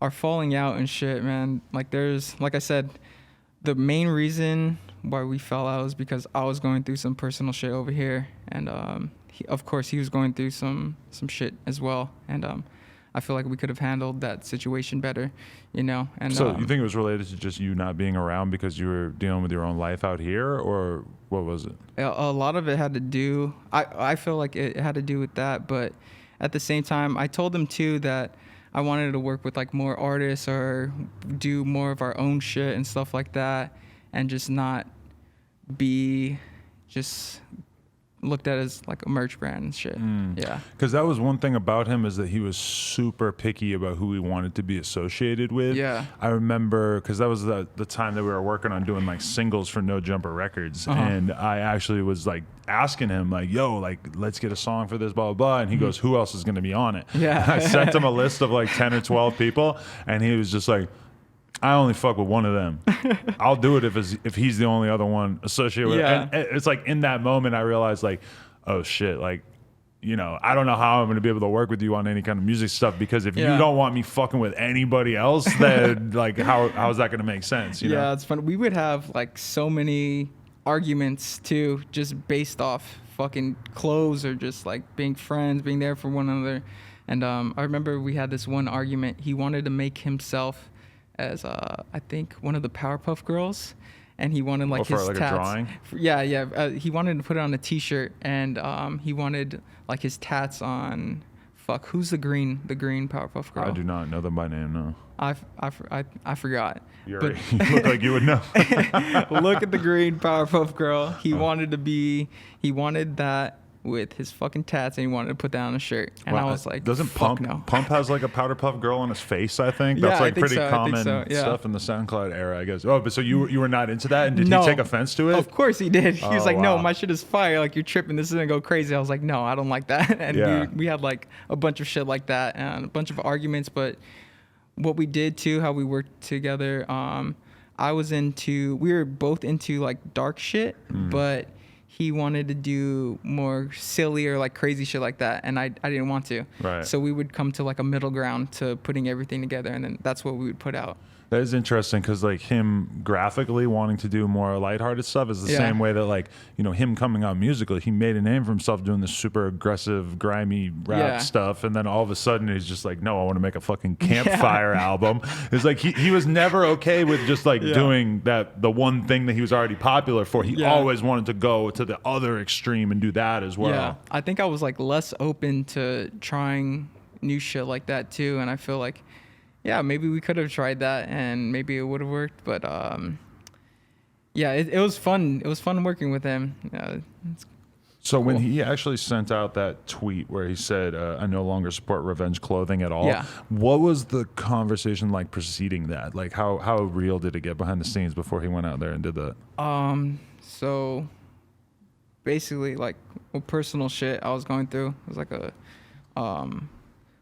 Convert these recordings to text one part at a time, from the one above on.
our falling out and shit, man. Like like I said, the main reason why we fell out is because I was going through some personal shit over here, and of course he was going through some shit as well, and I feel like we could have handled that situation better, you know. And so you think it was related to just you not being around because you were dealing with your own life out here, or what was it? A lot of it had to do, I feel like it had to do with that, but at the same time, I told him too that I wanted to work with like more artists or do more of our own shit and stuff like that, and just not be just looked at as like a merch brand and shit. Yeah. Because that was one thing about him, is that he was super picky about who he wanted to be associated with. Yeah. I remember, because that was the time that we were working on doing like singles for No Jumper Records. And I actually was like asking him like, yo, like, let's get a song for this, blah, blah, blah. And he goes, who else is going to be on it? Yeah. I sent him a list of like 10 or 12 people, and he was just like, I only fuck with one of them. I'll do it if he's the only other one associated with it. And it's like in that moment I realized like, oh shit, like, you know, I don't know how I'm going to be able to work with you on any kind of music stuff, because if you don't want me fucking with anybody else, then like how is that going to make sense? You know? It's fun. We would have like so many arguments too, just based off fucking clothes or just like being friends, being there for one another. And I remember we had this one argument. He wanted to make himself as I think one of the Powerpuff Girls, and he wanted like his like tats. a drawing? He wanted to put it on a T-shirt, and he wanted like his tats on. Fuck, who's the green Powerpuff Girl? I do not know them by name. No. I forgot. You look like you would know. Look at the green Powerpuff Girl. He wanted that with his fucking tats, and he wanted to put that on a shirt. And I was like, doesn't fuck Pump no. Pump has like a Powder Puff Girl on his face, I think. That's like pretty common stuff in the SoundCloud era, I guess. Oh, but so you were not into that, and did he take offense to it? Of course he did. He was like, no, my shit is fire. Like, you're tripping. This is gonna go crazy. I was like, no, I don't like that. And we had like a bunch of shit like that and a bunch of arguments. But what we did too, how we worked together, we were both into like dark shit, but he wanted to do more silly or like crazy shit like that, and I didn't want to. Right. So we would come to like a middle ground to putting everything together, and then that's what we would put out. That is interesting, because like him graphically wanting to do more lighthearted stuff is the same way that, like, you know, him coming out musically, he made a name for himself doing this super aggressive, grimy rap stuff, and then all of a sudden he's just like, no, I want to make a fucking campfire album. It's like he was never okay with just like doing the one thing that he was already popular for. He always wanted to go to the other extreme and do that as well. Yeah, I think I was like less open to trying new shit like that too, and I feel like, yeah, maybe we could have tried that and maybe it would have worked. But it was fun. It was fun working with him. So cool. When he actually sent out that tweet where he said, I no longer support revenge clothing at all, what was the conversation like preceding that? Like how real did it get behind the scenes before he went out there and did that? So basically, like, personal shit I was going through. It was like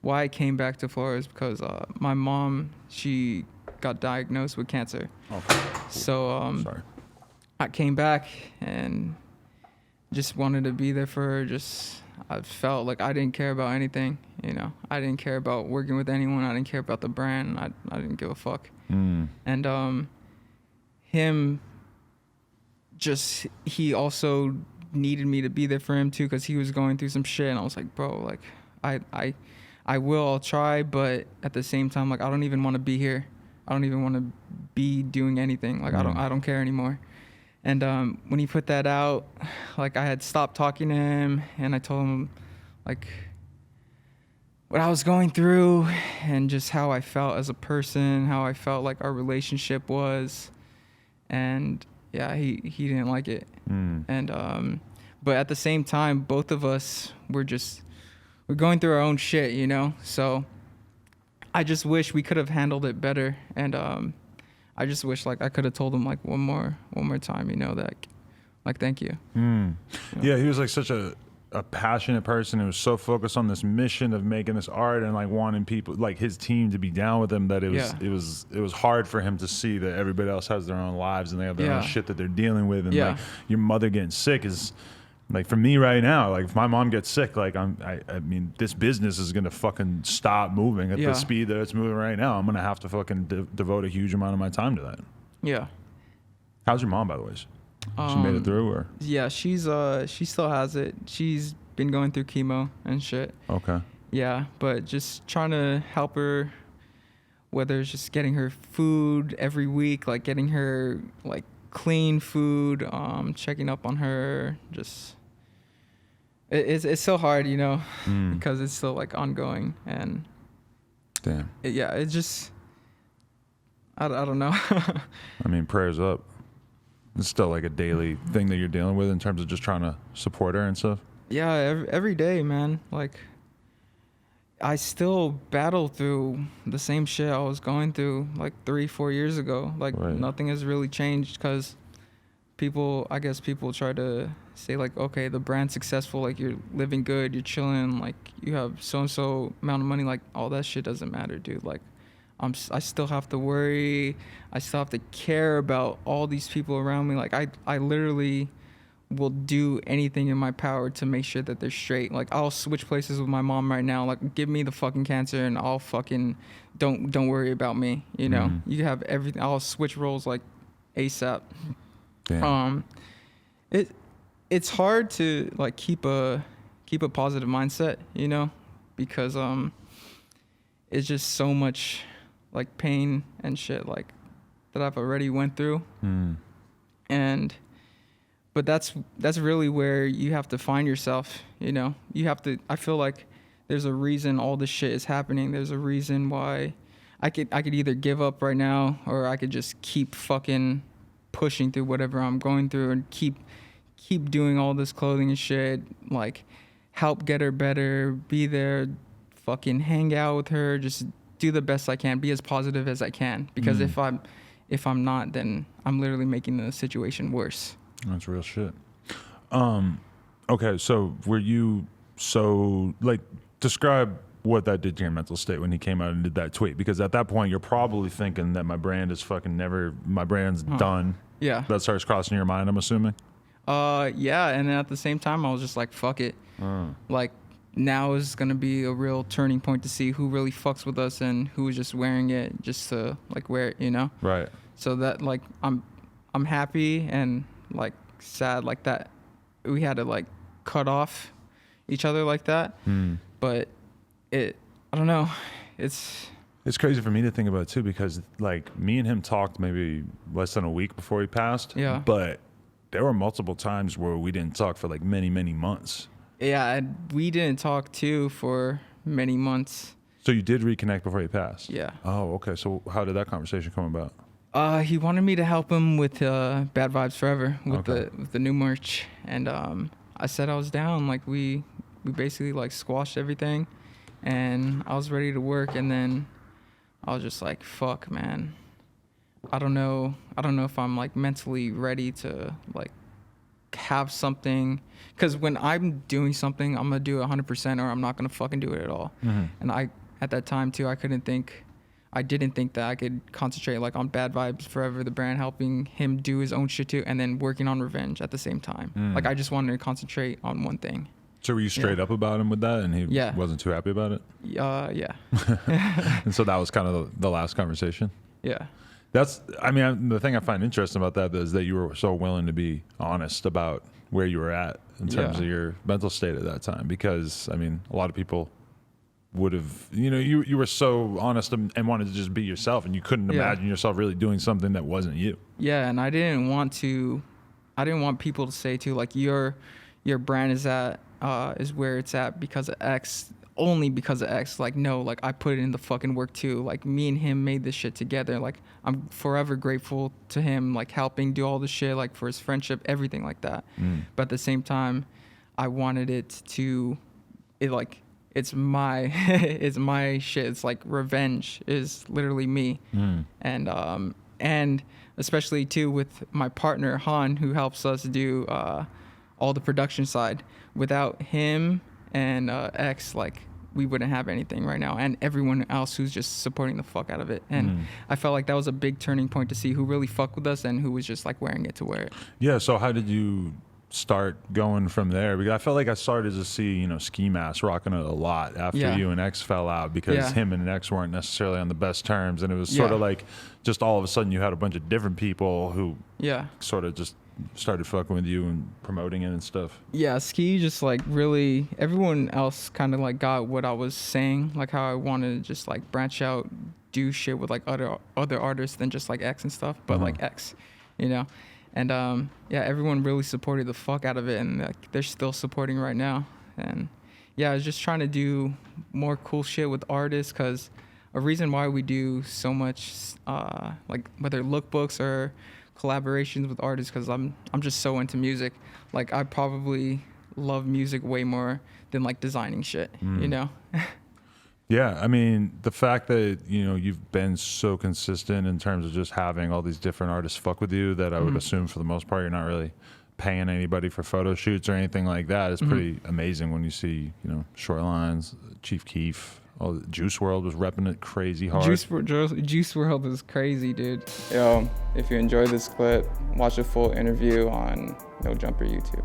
why I came back to Florida is because my mom, she got diagnosed with cancer. Okay. So Sorry. I came back and just wanted to be there for her. I felt like I didn't care about anything, you know. I didn't care about working with anyone. I didn't care about the brand. I didn't give a fuck. And him, he also needed me to be there for him too, because he was going through some shit. And I was like, bro, like, I'll try, but at the same time, like, I don't even want to be here. I don't even want to be doing anything. Like, I don't care anymore. And when he put that out, like, I had stopped talking to him, and I told him, like, what I was going through and just how I felt as a person, how I felt like our relationship was. And yeah, he didn't like it. And but at the same time, both of us we're going through our own shit, you know? So I just wish we could have handled it better. And I just wish, like, I could have told him, like, one more time, you know, that, like, thank you. You know? Yeah, he was like such a passionate person who was so focused on this mission of making this art and like wanting people, like his team, to be down with him, that it was hard for him to see that everybody else has their own lives and they have their own shit that they're dealing with. And like your mother getting sick is Like for me right now, like if my mom gets sick, like I mean, this business is gonna fucking stop moving at the speed that it's moving right now. I'm gonna have to fucking devote a huge amount of my time to that. Yeah. How's your mom, by the way? She made it through, or? Yeah, she still has it. She's been going through chemo and shit. Okay. Yeah, but just trying to help her, whether it's just getting her food every week, like getting her like clean food, checking up on her. Just it's so hard, you know, because it's still like ongoing. And damn. It just I don't know. I mean, prayers up. It's still like a daily thing that you're dealing with in terms of just trying to support her and stuff. Yeah, every day, man. Like, I still battle through the same shit I was going through like 3-4 years ago. Like, nothing has really changed because I guess people try to say like, okay, the brand's successful, like you're living good, you're chilling, like you have so-and-so amount of money. Like, all that shit doesn't matter, dude. Like, I still have to worry. I still have to care about all these people around me. Like, I literally will do anything in my power to make sure that they're straight. Like, I'll switch places with my mom right now. Like, give me the fucking cancer and I'll fucking don't worry about me. You know, you have everything. I'll switch roles like ASAP. Damn. It's hard to like keep a positive mindset, you know, because it's just so much like pain and shit like that I've already went through. But that's really where you have to find yourself, you know. You have to, I feel like there's a reason all this shit is happening. There's a reason why I could either give up right now or I could just keep fucking pushing through whatever I'm going through and keep doing all this clothing and shit, like help get her better, be there, fucking hang out with her, just do the best I can, be as positive as I can, because if I'm not, then I'm literally making the situation worse. That's real shit. Okay, so were you like, describe what that did to your mental state when he came out and did that tweet, because at that point you're probably thinking that my brand's done. Yeah. That starts crossing your mind, I'm assuming. Yeah, and then at the same time I was just like, fuck it. Like, now is gonna be a real turning point to see who really fucks with us and who is just wearing it just to like wear it, you know? Right. So that like I'm happy and like sad like that we had to like cut off each other like that. But I don't know. It's crazy for me to think about too, because like me and him talked maybe less than a week before he passed. Yeah. But there were multiple times where we didn't talk for like many months. Yeah, we didn't talk too for many months. So you did reconnect before he passed? Yeah. Oh, okay. So how did that conversation come about? He wanted me to help him with Bad Vibes Forever with the new merch, and I said I was down. Like we basically like squashed everything, and I was ready to work. And then I was just like, "Fuck, man, I don't know if I'm like mentally ready to like have something." Because when I'm doing something, I'm gonna do it 100%, or I'm not gonna fucking do it at all. And at that time too, I didn't think that I could concentrate like on Bad Vibes Forever, the brand, helping him do his own shit too, and then working on Revenge at the same time. Like, I just wanted to concentrate on one thing. So were you straight up about him with that, and he wasn't too happy about it? Yeah. And so that was kind of the last conversation? Yeah. The thing I find interesting about that is that you were so willing to be honest about where you were at in terms of your mental state at that time, because a lot of people would have, you were so honest and wanted to just be yourself, and you couldn't imagine yourself really doing something that wasn't you. Yeah, and I didn't want people to say too, like, your brand is where it's at because of X, only because of X. Like, no, like, I put in the fucking work too. Like, me and him made this shit together. Like, I'm forever grateful to him, like, helping do all this shit, like, for his friendship, everything like that. But at the same time, I wanted it's my it's my shit. It's like Revenge is literally me. And especially too with my partner Han, who helps us do all the production side. Without him and X, like, we wouldn't have anything right now, and everyone else who's just supporting the fuck out of it. And I felt like that was a big turning point to see who really fucked with us and who was just like wearing it to wear it. Yeah. So how did you start going from there? Because I felt like I started to see, Ski Mask rocking it a lot after you and X fell out, because him and X weren't necessarily on the best terms, and it was sort of like just all of a sudden you had a bunch of different people who sort of just started fucking with you and promoting it and stuff. Yeah, Ski just like really, everyone else kind of like got what I was saying, like how I wanted to just like branch out, do shit with like other artists than just like X and stuff, but like X, and everyone really supported the fuck out of it, and like they're still supporting right now. And I was just trying to do more cool shit with artists, because a reason why we do so much like whether lookbooks or collaborations with artists, because I'm just so into music. Like I probably love music way more than like designing shit. Yeah, I mean, the fact that, you've been so consistent in terms of just having all these different artists fuck with you, that I would assume for the most part you're not really paying anybody for photo shoots or anything like that, is pretty amazing when you see, Shorelines, Chief Keef, all Juice WRLD was repping it crazy hard. Juice WRLD is crazy, dude. Yo, if you enjoyed this clip, watch a full interview on No Jumper YouTube.